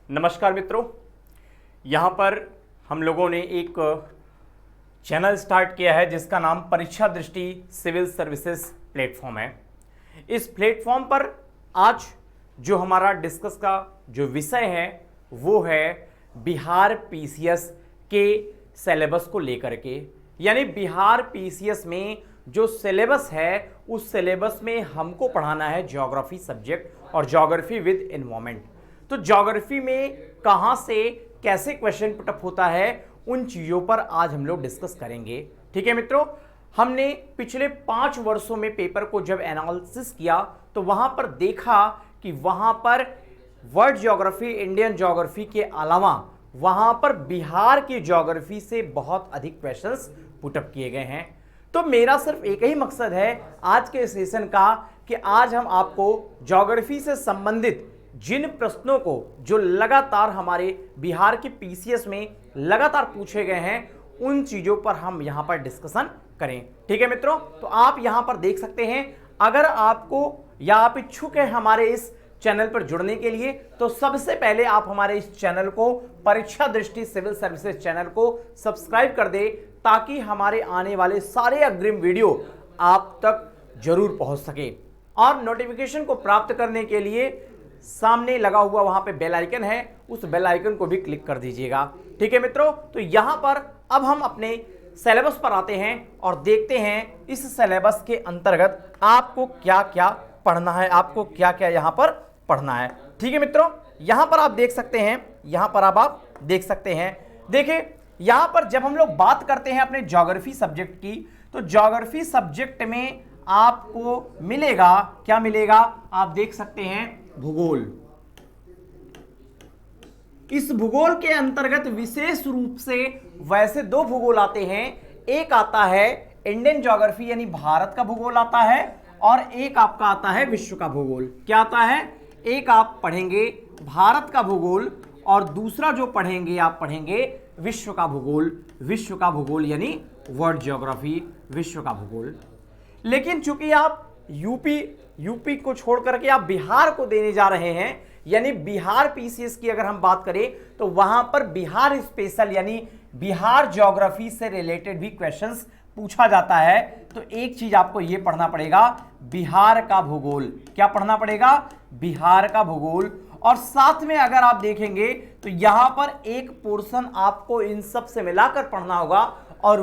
नमस्कार मित्रों, यहाँ पर हम लोगों ने एक चैनल स्टार्ट किया है जिसका नाम परीक्षा दृष्टि सिविल सर्विसेज प्लेटफॉर्म है। इस प्लेटफॉर्म पर आज जो हमारा डिस्कस का जो विषय है वो है बिहार पीसीएस के सिलेबस को लेकर के, यानी बिहार पीसीएस में जो सिलेबस है उस सिलेबस में हमको पढ़ाना है ज्योग्राफी सब्जेक्ट और ज्योग्राफी विद एनवायरमेंट। तो ज्योग्राफी में कहां से कैसे क्वेश्चन पुटअप होता है उन चीजों पर आज हम लोग डिस्कस करेंगे। ठीक है मित्रों, हमने पिछले 5 वर्षों में पेपर को जब एनालिसिस किया तो वहां पर देखा कि वहां पर वर्ल्ड ज्योग्राफी, इंडियन ज्योग्राफी के अलावा वहां पर बिहार की ज्योग्राफी से बहुत अधिक क्वेश्चंस पुटअप किए गए हैं। तो मेरा सिर्फ एक ही मकसद है आज के सेशन का कि आज हम आपको ज्योग्राफी से संबंधित जिन प्रश्नों को जो लगातार हमारे बिहार के पीसीएस में लगातार पूछे गए हैं उन चीजों पर हम यहां पर डिस्कशन करें। ठीक है मित्रों, तो आप यहां पर देख सकते हैं, अगर आपको या आप इच्छुक हैं हमारे इस चैनल पर जुड़ने के लिए तो सबसे पहले आप हमारे इस चैनल को परीक्षा दृष्टि सिविल सर्विसेज चैनल को सब्सक्राइब कर दे ताकि हमारे आने वाले सारे अग्रिम वीडियो आप तक जरूर पहुंच सके। और नोटिफिकेशन को प्राप्त करने के लिए सामने लगा हुआ वहां पे बेल आइकन है, उस बेल आइकन को भी क्लिक कर दीजिएगा। ठीक है मित्रों, तो यहां पर अब हम अपने सिलेबस पर आते हैं और देखते हैं इस सिलेबस के अंतर्गत आपको क्या क्या पढ़ना है, आपको क्या क्या यहां पर पढ़ना है। ठीक है मित्रों, यहां पर आप देख सकते हैं, यहां पर आप देख सकते हैं, देखिए यहां पर जब हम लोग बात करते हैं अपने ज्योग्राफी सब्जेक्ट की तो ज्योग्राफी सब्जेक्ट में आपको मिलेगा, क्या मिलेगा, आप देख सकते हैं भूगोल। इस भूगोल के अंतर्गत विशेष रूप से वैसे 2 भूगोल आते हैं, एक आता है इंडियन ज्योग्राफी यानी भारत का भूगोल आता है और एक आपका आता है विश्व का भूगोल। क्या आता है, एक आप पढ़ेंगे भारत का भूगोल और दूसरा जो पढ़ेंगे आप पढ़ेंगे विश्व का भूगोल। विश्व का भूगोल यानी वर्ल्ड ज्योग्राफी, विश्व का भूगोल। लेकिन चूंकि आप यूपी को छोड़ करके आप बिहार को देने जा रहे हैं, यानी बिहार पीसीएस की अगर हम बात करें तो वहां पर बिहार स्पेशल यानी बिहार ज्योग्राफी से रिलेटेड भी क्वेश्चंस पूछा जाता है। तो एक चीज आपको यह पढ़ना पड़ेगा, बिहार का भूगोल। क्या पढ़ना पड़ेगा, बिहार का भूगोल। और साथ में अगर आप देखेंगे तो यहां पर एक पोर्शन आपको इन सब से मिलाकर पढ़ना होगा और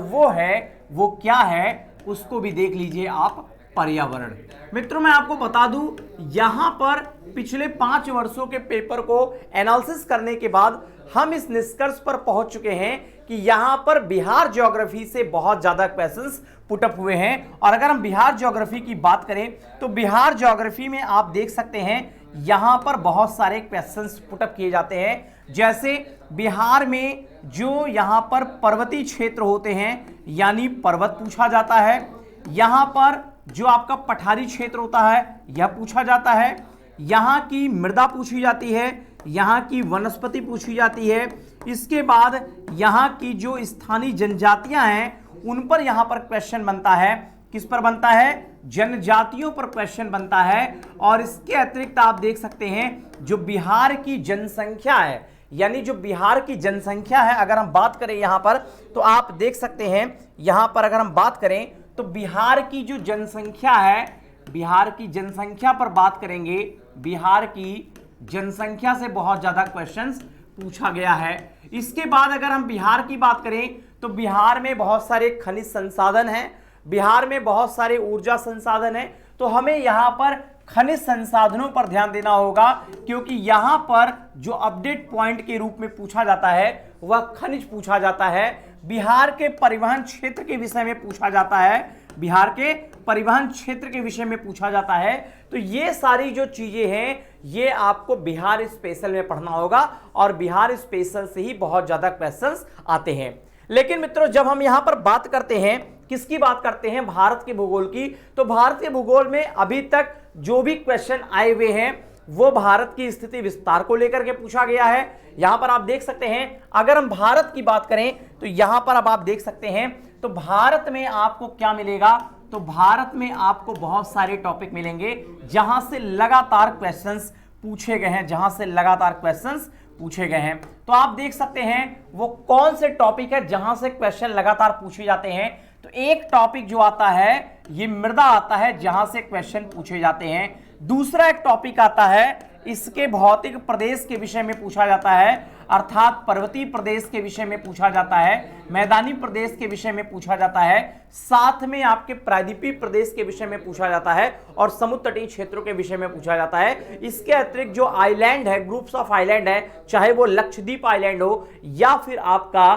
वो क्या है उसको भी देख लीजिए आप, पर्यावरण। मित्रों मैं आपको बता दूं, यहां पर पिछले 5 वर्षों के पेपर को एनालिसिस करने के बाद हम इस निष्कर्ष पर पहुंच चुके हैं कि यहां पर बिहार ज्योग्राफी से बहुत ज्यादा क्वेश्चंस पुटअप हुए हैं। और अगर हम बिहार ज्योग्राफी की बात करें तो बिहार ज्योग्राफी में आप देख सकते हैं यहां पर बहुत सारे क्वेश्चंस पुटअप किए जाते हैं। जैसे बिहार में जो यहां पर पर्वतीय क्षेत्र होते हैं यानी पर्वत पूछा जाता है, यहां पर जो आपका पठारी क्षेत्र होता है यह पूछा जाता है, यहां की मृदा पूछी जाती है, यहां की वनस्पति पूछी जाती है। इसके बाद यहां की जो स्थानीय जनजातियां हैं उन पर यहां पर क्वेश्चन बनता है। किस पर बनता है, जनजातियों पर क्वेश्चन बनता है। और इसके अतिरिक्त आप देख सकते हैं जो बिहार की जनसंख्या है, यानी जो बिहार की जनसंख्या है अगर हम बात करें यहां पर तो आप देख सकते हैं यहां पर अगर हम बात करें तो बिहार की जो जनसंख्या है, बिहार की जनसंख्या पर बात करेंगे, बिहार की जनसंख्या से बहुत ज्यादा क्वेश्चंस पूछा गया है। इसके बाद अगर हम बिहार की बात करें तो बिहार में बहुत सारे खनिज संसाधन हैं, बिहार में बहुत सारे ऊर्जा संसाधन हैं। तो हमें यहां पर खनिज संसाधनों पर ध्यान देना होगा क्योंकि यहां पर जो अपडेट पॉइंट के रूप में पूछा जाता है वह खनिज पूछा जाता है। बिहार के परिवहन क्षेत्र के विषय में पूछा जाता है, बिहार के परिवहन क्षेत्र के विषय में पूछा जाता है। तो ये सारी जो चीजें हैं ये आपको बिहार स्पेशल में पढ़ना होगा और बिहार स्पेशल से ही बहुत ज्यादा क्वेश्चंस आते हैं। लेकिन मित्रों जब हम यहां पर बात करते हैं, किसकी बात करते हैं, भारत के भूगोल की, तो भारत के भूगोल में अभी तक जो भी क्वेश्चन आए हुए हैं वो भारत की स्थिति विस्तार को लेकर के पूछा गया है। यहां पर आप देख सकते हैं अगर हम भारत की बात करें तो यहां पर अब आप देख सकते हैं तो भारत में आपको क्या मिलेगा, तो भारत में आपको बहुत सारे टॉपिक मिलेंगे जहां से लगातार क्वेश्चंस पूछे गए हैं, जहां से लगातार क्वेश्चंस पूछे गए हैं। तो आप देख सकते हैं वो कौन से टॉपिक है जहां से क्वेश्चन लगातार पूछे जाते हैं। तो एक टॉपिक जो आता है ये मृदा आता है जहां से क्वेश्चन पूछे जाते हैं। दूसरा एक टॉपिक आता है इसके भौतिक प्रदेश के विषय में पूछा जाता है, अर्थात पर्वतीय प्रदेश के विषय में पूछा जाता है, मैदानी प्रदेश के विषय में पूछा जाता है, साथ में आपके प्रायद्वीपीय प्रदेश के विषय में पूछा जाता है और समुद्र तटीय क्षेत्रों के विषय में पूछा जाता है। इसके अतिरिक्त जो आइलैंड है, ग्रुप्स ऑफ आइलैंड है, चाहे वो लक्षद्वीप आइलैंड हो या फिर आपका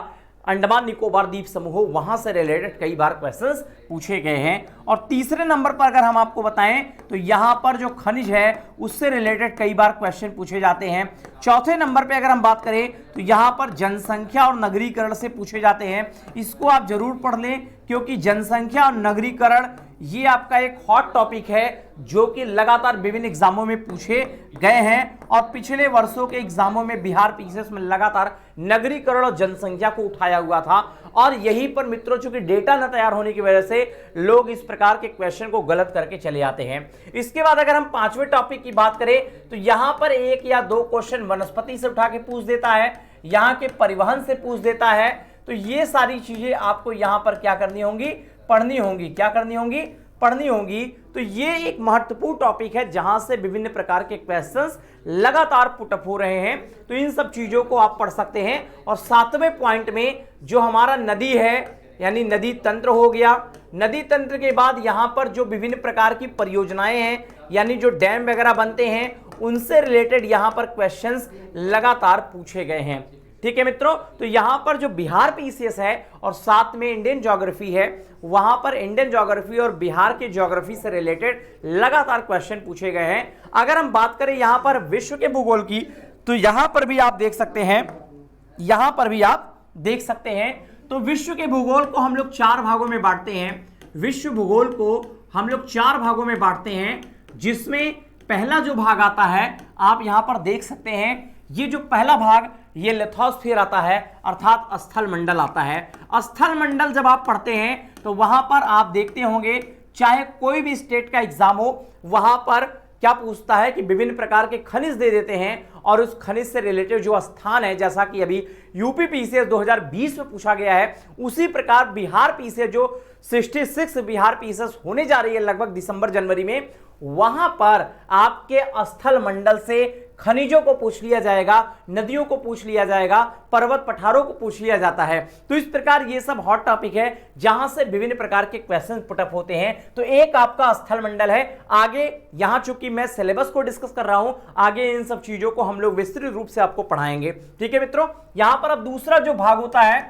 अंडमान निकोबार द्वीप समूह हो, वहां से रिलेटेड कई बार क्वेश्चंस पूछे गए हैं। और तीसरे नंबर पर अगर हम आपको बताएं तो यहां पर जो खनिज है उससे रिलेटेड कई बार क्वेश्चन पूछे जाते हैं। चौथे नंबर पे अगर हम बात करें तो यहां पर जनसंख्या और नगरीकरण से पूछे जाते हैं। इसको आप जरूर पढ़ लें क्योंकि जनसंख्या और नगरीकरण ये आपका एक हॉट टॉपिक है जो कि लगातार विभिन्न एग्जामों में पूछे गए हैं और पिछले वर्षों के एग्जामों में बिहार पीसीएस में लगातार नगरीकरण और जनसंख्या को उठाया हुआ था। और यहीं पर मित्रों चूंकि डेटा न तैयार होने की वजह से लोग इस प्रकार के क्वेश्चन को गलत करके चले आते हैं। इसके बाद अगर हम पांचवें टॉपिक की बात करें तो यहां पर एक या दो क्वेश्चन वनस्पति से उठा के पूछ देता है, यहां के परिवहन से पूछ देता है। तो ये सारी चीजें आपको यहां पर क्या करनी होंगी, पढ़नी होंगी। क्या करनी होंगी, पढ़नी होंगी। तो ये एक महत्वपूर्ण टॉपिक है जहां से विभिन्न प्रकार के क्वेश्चंस लगातार पुटअप हो रहे हैं। तो इन सब चीजों को आप पढ़ सकते हैं। और सातवें पॉइंट में जो हमारा नदी है यानी नदी तंत्र हो गया। नदी तंत्र के बाद यहां पर जो विभिन्न प्रकार की परियोजनाएं हैं यानी जो डैम वगैरह बनते हैं उनसे रिलेटेड यहां पर क्वेश्चंस लगातार पूछे गए हैं। ठीक है मित्रों, तो यहां पर जो बिहार पीसीएस है और साथ में इंडियन ज्योग्राफी है, वहां पर इंडियन ज्योग्राफी और बिहार की ज्योग्राफी से रिलेटेड लगातार क्वेश्चन पूछे गए हैं। अगर हम बात करें यहां पर विश्व के भूगोल की तो यहां पर भी आप देख सकते हैं, यहां पर भी आप देख सकते हैं। तो विश्व के भूगोल को हम लोग चार भागों में बांटते हैं। विश्व भूगोल को हम लोग चार भागों में बांटते हैं, जिसमें पहला जो भाग आता है आप यहां पर देख सकते हैं। ये जो पहला भाग ये लिथोस्फीयर आता है, अर्थात स्थल मंडल आता है। स्थल मंडल जब आप पढ़ते हैं तो वहां पर आप देखते होंगे चाहे कोई भी स्टेट का एग्जाम हो, वहां पर क्या पूछता है कि विभिन्न प्रकार के खनिज दे देते हैं और उस खनिज से रिलेटेड जो स्थान है, जैसा कि अभी यूपी पीसीएस 2020 में पूछा गया है, उसी प्रकार बिहार पीसीएस जो 66 बिहार पीसीएस होने जा रही है लगभग दिसंबर जनवरी में, वहां पर आपके स्थल मंडल से खनिजों को पूछ लिया जाएगा, नदियों को पूछ लिया जाएगा, पर्वत पठारों को पूछ लिया जाता है। तो इस प्रकार ये सब हॉट टॉपिक है जहां से विभिन्न प्रकार के क्वेश्चन पुटअप होते हैं। तो एक आपका स्थल मंडल है। आगे यहां चूंकि मैं सिलेबस को डिस्कस कर रहा हूं, आगे इन सब चीजों को हम लोग विस्तृत रूप से आपको पढ़ाएंगे। ठीक है मित्रों, यहां पर अब दूसरा जो भाग होता है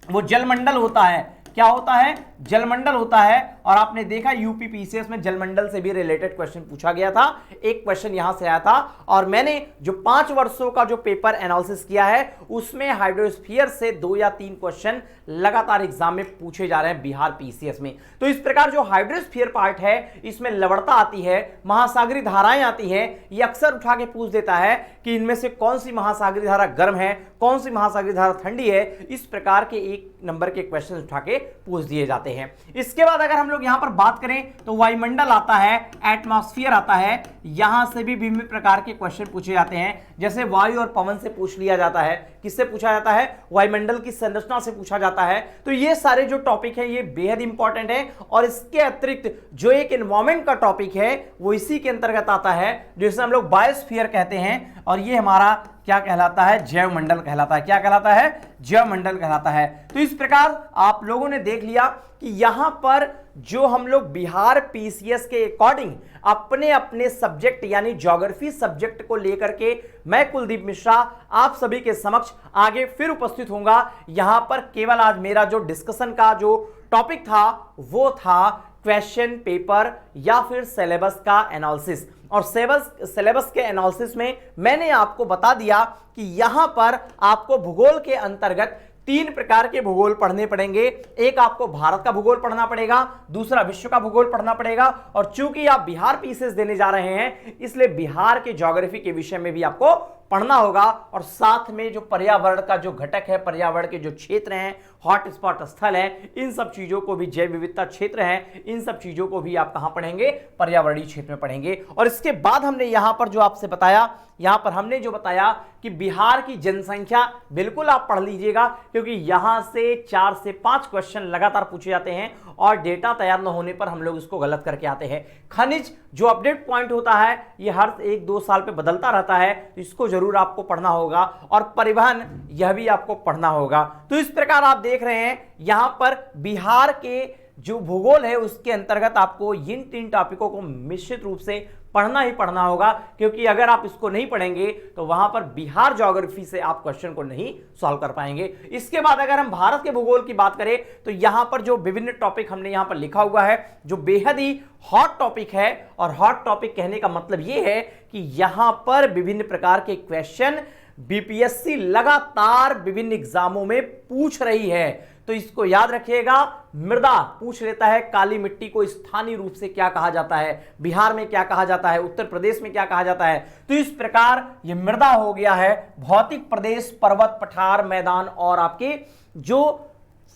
वो जलमंडल होता है। क्या होता है, जलमंडल होता है। और आपने देखा यूपी पीसीएस में जलमंडल से भी रिलेटेड क्वेश्चन पूछा गया था। एक क्वेश्चन यहां से आया था और मैंने जो 5 वर्षों का जो पेपर एनालिसिस किया है उसमें हाइड्रोस्फीयर से 2 या 3 क्वेश्चन लगातार एग्जाम में पूछे जा रहे हैं बिहार पीसीएस में। तो इस प्रकार जो हाइड्रोस्फीयर पार्ट है इसमें लवणता आती है, महासागरीय धाराएं आती हैं। ये अक्सर उठा के पूछ देता है कि इनमें से कौन सी महासागरीय धारा गर्म है, कौन सी महासागरीय धारा ठंडी है। इस प्रकार के 1 नंबर के क्वेश्चन उठा के पूछ दिए जाते हैं। इसके बाद अगर हम लोग यहां पर बात करें तो वायुमंडल आता है, एटमॉस्फेयर आता है। यहां से भी विभिन्न प्रकार के क्वेश्चन पूछे जाते हैं, जैसे वायु और पवन से पूछ लिया जाता है। किससे पूछा जाता है, वायुमंडल की संरचना से पूछा जाता है। तो ये सारे जो टॉपिक है ये बेहद इंपॉर्टेंट है। और इसके अतिरिक्त जो एक एनवायरमेंट का टॉपिक है वो इसी के अंतर्गत आता है, जिसे हम लोग बायोस्फीयर कहते हैं। और ये हमारा क्या कहलाता है, जैव मंडल कहलाता है। क्या कहलाता है, जैव मंडल कहलाता है। तो इस प्रकार आप लोगों ने देख लिया कि यहां पर जो हम लोग बिहार पीसीएस के अकॉर्डिंग अपने अपने सब्जेक्ट यानी ज्योग्राफी सब्जेक्ट को लेकर के मैं कुलदीप मिश्रा आप सभी के समक्ष आगे फिर उपस्थित होऊंगा। यहां पर केवल आज मेरा जो डिस्कशन का जो टॉपिक था वो था क्वेश्चन पेपर या फिर सिलेबस का एनालिसिस। और सिलेबस के एनालिसिस में मैंने आपको बता दिया कि यहां पर आपको भूगोल के अंतर्गत 3 प्रकार के भूगोल पढ़ने पड़ेंगे। एक आपको भारत का भूगोल पढ़ना पड़ेगा, दूसरा विश्व का भूगोल पढ़ना पड़ेगा, और चूंकि आप बिहार पीसीएस देने जा रहे हैं इसलिए बिहार के ज्योग्राफी के विषय में भी आपको पढ़ना होगा। और साथ में जो पर्यावरण का जो घटक है, पर्यावरण के जो क्षेत्र हैं, हॉटस्पॉट स्थल है, इन सब चीजों को भी, जैव विविधता क्षेत्र है, इन सब चीजों को भी आप कहां पढ़ेंगे? पर्यावरणीय क्षेत्र में पढ़ेंगे। और इसके बाद हमने यहां पर जो आपसे बताया, यहां पर हमने जो बताया कि बिहार की जनसंख्या बिल्कुल आप पढ़ लीजिएगा, क्योंकि यहां से 4 से 5 क्वेश्चन लगातार पूछे जाते हैं और डेटा तैयार न होने पर हम लोग इसको गलत करके आते हैं। खनिज जो अपडेट पॉइंट होता है ये हर 1-2 साल पे बदलता रहता है, तो इसको जरूर आपको पढ़ना होगा। और परिवहन, यह भी आपको पढ़ना होगा। तो इस प्रकार आप देख रहे हैं यहां पर बिहार के जो भूगोल है उसके अंतर्गत आपको इन 3 टॉपिकों को निश्चित रूप से पढ़ना ही पढ़ना होगा, क्योंकि अगर आप इसको नहीं पढ़ेंगे तो वहां पर बिहार ज्योग्राफी से आप क्वेश्चन को नहीं सॉल्व कर पाएंगे। इसके बाद अगर हम भारत के भूगोल की बात करें तो यहां पर जो विभिन्न टॉपिक हमने यहां पर लिखा हुआ है, जो बेहद ही हॉट टॉपिक है, और हॉट टॉपिक कहने का मतलब यह है कि यहां पर विभिन्न प्रकार के क्वेश्चन बीपीएससी लगातार विभिन्न एग्जामों में पूछ रही है। तो इसको याद रखिएगा। मृदा पूछ लेता है, काली मिट्टी को स्थानीय रूप से क्या कहा जाता है, बिहार में क्या कहा जाता है, उत्तर प्रदेश में क्या कहा जाता है। तो इस प्रकार ये मृदा हो गया है, भौतिक प्रदेश, पर्वत, पठार, मैदान और आपके जो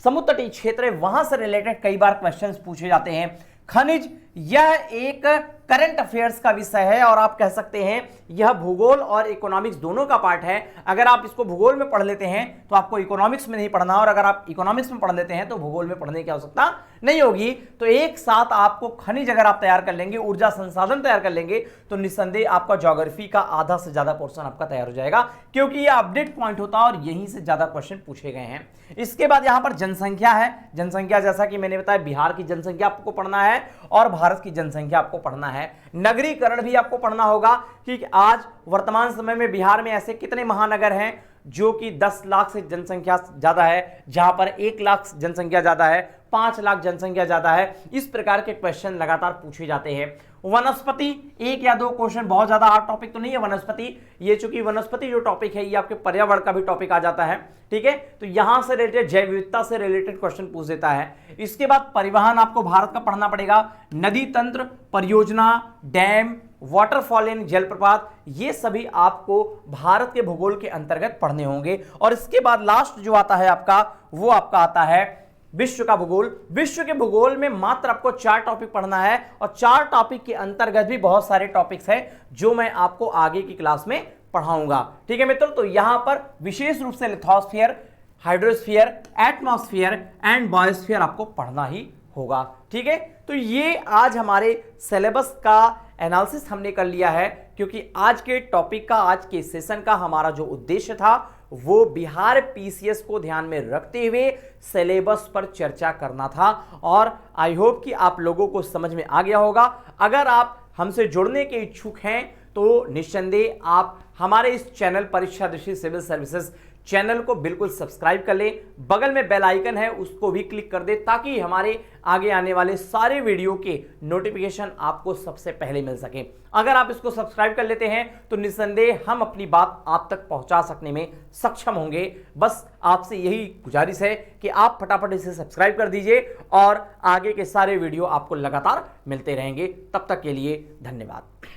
समुद्र तटीय क्षेत्र है वहां से रिलेटेड कई बार क्वेश्चंस पूछे जाते हैं। खनिज, यह एक करंट अफेयर्स का विषय है और आप कह सकते हैं यह भूगोल और इकोनॉमिक्स दोनों का पार्ट है। अगर आप इसको भूगोल में पढ़ लेते हैं तो आपको इकोनॉमिक्स में नहीं पढ़ना, और अगर आप इकोनॉमिक्स में पढ़ लेते हैं तो भूगोल में पढ़ने की आवश्यकता नहीं होगी। तो एक साथ आपको खनिज अगर आप तैयार कर लेंगे, ऊर्जा संसाधन तैयार कर लेंगे, तो निस्संदेह आपका ज्योग्राफी का आधा से ज्यादा पोर्शन आपका तैयार हो जाएगा, क्योंकि यह अपडेट पॉइंट होता है और यहीं से ज्यादा क्वेश्चन पूछे गए हैं। इसके बाद यहां पर जनसंख्या है। जनसंख्या जैसा कि मैंने बताया, बिहार की जनसंख्या आपको पढ़ना है और भारत की जनसंख्या आपको पढ़ना है। नगरीकरण भी आपको पढ़ना होगा कि आज वर्तमान समय में बिहार में ऐसे कितने महानगर हैं जो कि 10 लाख से जनसंख्या ज्यादा है, जहां पर 1 लाख जनसंख्या ज्यादा है, 5 लाख जनसंख्या ज्यादा है। इस प्रकार के क्वेश्चन लगातार पूछे जाते हैं। वनस्पति, 1 या 2 क्वेश्चन, बहुत ज्यादा हार्ड टॉपिक तो नहीं है वनस्पति। ये चूंकि वनस्पति जो टॉपिक है ये आपके पर्यावरण का भी टॉपिक आ जाता है, ठीक है। तो यहां से रिलेटेड, जैव विविधता से रिलेटेड क्वेश्चन पूछ देता है। इसके बाद परिवहन आपको भारत का पढ़ना पड़ेगा। नदी तंत्र, परियोजना, डैम, वाटरफॉल यानी जलप्रपात, ये सभी आपको भारत के भूगोल के अंतर्गत पढ़ने होंगे। और इसके बाद लास्ट जो आता है आपका, वो आपका आता है विश्व का भूगोल। विश्व के भूगोल में मात्र आपको 4 टॉपिक पढ़ना है, और 4 टॉपिक के अंतर्गत भी बहुत सारे टॉपिक्स हैं जो मैं आपको आगे की क्लास में पढ़ाऊंगा, ठीक है मित्रों। तो यहां पर विशेष रूप से lithosphere, hydrosphere, atmosphere and biosphere आपको पढ़ना ही होगा, ठीक है। तो ये आज हमारे सिलेबस का एनालिसिस हमने कर लिया है, क्योंकि आज के टॉपिक का, आज के सेशन का हमारा जो उद्देश्य था वो बिहार पीसीएस को ध्यान में रखते हुए सिलेबस पर चर्चा करना था। और आई होप कि आप लोगों को समझ में आ गया होगा। अगर आप हमसे जुड़ने के इच्छुक हैं तो निस्संदेह आप हमारे इस चैनल परीक्षा दृष्टि सिविल सर्विसेज चैनल को बिल्कुल सब्सक्राइब कर लें। बगल में बेल आइकन है, उसको भी क्लिक कर दें, ताकि हमारे आगे आने वाले सारे वीडियो के नोटिफिकेशन आपको सबसे पहले मिल सके। अगर आप इसको सब्सक्राइब कर लेते हैं तो निस्संदेह हम अपनी बात आप तक पहुंचा सकने में सक्षम होंगे। बस आपसे यही गुजारिश है कि आप फटाफट इसे सब्सक्राइब कर दीजिए, और आगे के सारे वीडियो आपको लगातार मिलते रहेंगे। तब तक के लिए धन्यवाद।